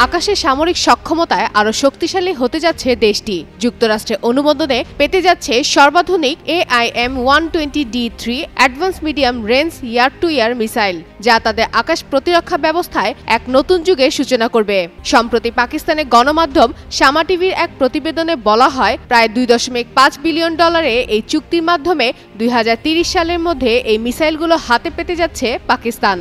আকাশে সামরিক সক্ষমতায় আরও শক্তিশালী হতে যাচ্ছে দেশটি। যুক্তরাষ্ট্রের অনুমোদনে পেতে যাচ্ছে সর্বাধুনিক AIM-120D3 advance medium range air two air missile, যা তাদের আকাশ প্রতিরক্ষা ব্যবস্থায় এক নতুন যুগের সূচনা করবে। সম্প্রতি পাকিস্তানের গণমাধ্যম শামা টিভির এক প্রতিবেদনে বলা হয়, প্রায় $2.5 বিলিয়ন এই চুক্তির মাধ্যমে 2030 সালের মধ্যে এই মিসাইলগুলো হাতে পেতে যাচ্ছে Pakistan.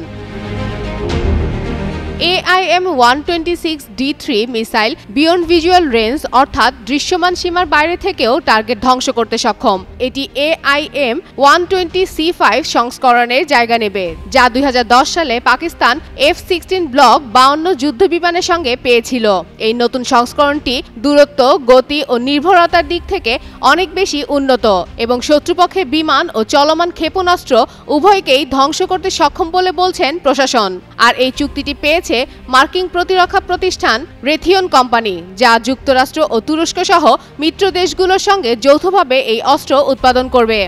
AIM-126D3 missile beyond visual range অর্থাৎ দৃশ্যমান সীমার বাইরে থেকেও টার্গেট ধ্বংস করতে সক্ষম। এটি AIM-120C5 সংস্করণের জায়গা নেবে, যা 2010 সালে পাকিস্তান F-16 ব্লক 52 যুদ্ধবিমানের সঙ্গে পেয়েছিল। এই নতুন সংস্করণটি দূরত্ব, গতি ও নির্ভরতার দিক থেকে অনেক বেশি উন্নত এবং শত্রুপক্ষের বিমান ও চলমান ক্ষেপণাস্ত্র উভয়কেই ধ্বংস করতে সক্ষম বলে বলছেন প্রশাসন। আর এই চুক্তিটি পেয়েছে মার্কিন প্রতিরক্ষা প্রতিষ্ঠান রেথিয়ন কোম্পানি, যা যুক্তরাষ্ট্র ও তুরস্ক সহ মিত্র দেশগুলোর সঙ্গে যৌথভাবে এই অস্ত্র উৎপাদন করবে।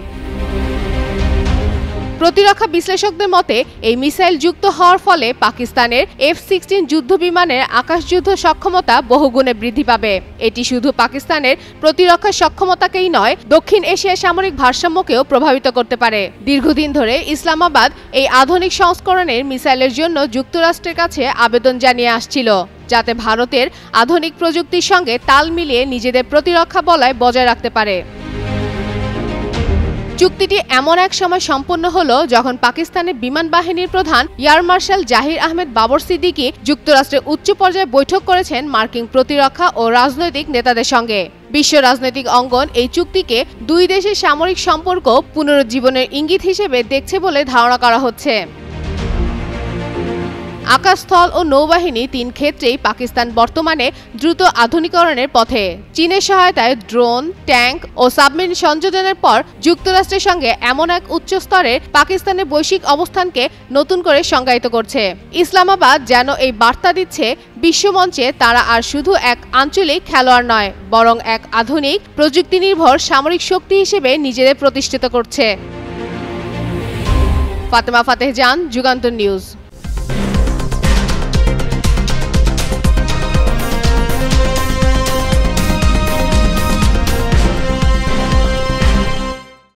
প্রতিরক্ষা বিশ্লেষকদের মতে, এই মিসাইল যুক্ত হওয়ার ফলে পাকিস্তানের F-16 যুদ্ধবিমানের আকাশযুদ্ধ সক্ষমতা বহুগুণে বৃদ্ধি পাবে। এটি শুধু পাকিস্তানের প্রতিরক্ষা সক্ষমতাকেই নয়, দক্ষিণ এশিয়ার সামরিক ভারসাম্যকেও প্রভাবিত করতে পারে। দীর্ঘদিন ধরে ইসলামাবাদ এই আধুনিক সংস্করণের মিসাইলের জন্য যুক্তরাষ্ট্রের কাছে আবেদন জানিয়ে আসছিল, যাতে ভারতের আধুনিক প্রযুক্তির সঙ্গে তাল মিলিয়ে নিজেদের প্রতিরক্ষা বলয় বজায় রাখতে পারে। চুক্তিটি এমন এক সময় সম্পন্ন হলো যখন পাকিস্তানের বিমান বাহিনীর প্রধান এয়ার মার্শাল জাহির আহমেদ বাবর সিদ্দিকী যুক্তরাষ্ট্রের উচ্চ পর্যায়ে বৈঠক করেছেন মার্কিন প্রতিরক্ষা ও রাজনৈতিক নেতাদের সঙ্গে। বিশ্ব রাজনৈতিক অঙ্গন এই চুক্তিকে দুই দেশের সামরিক সম্পর্ক পুনরুজ্জীবনের ইঙ্গিত হিসেবে দেখছে বলে ধারণা করা হচ্ছে। আকাশ, স্থল ও নৌবাহিনী তিন ক্ষেত্রেই পাকিস্তান বর্তমানে দ্রুত আধুনিকরণের পথে। চীনের সহায়তায় ড্রোন, ট্যাঙ্ক ও সাবমেরিন সংযোজনের পর যুক্তরাষ্ট্রের সঙ্গে এমন এক উচ্চ স্তরের পাকিস্তানের বৈশ্বিক অবস্থানকে নতুন করে সংজ্ঞায়িত করছে। ইসলামাবাদ যেন এই বার্তা দিচ্ছে, বিশ্বমঞ্চে তারা আর শুধু এক আঞ্চলিক খেলোয়াড় নয়, বরং এক আধুনিক প্রযুক্তি নির্ভর সামরিক শক্তি হিসেবে নিজেদের প্রতিষ্ঠিত করছে। ফাতেমা ফাতেহ জান, যুগান্তর নিউজ।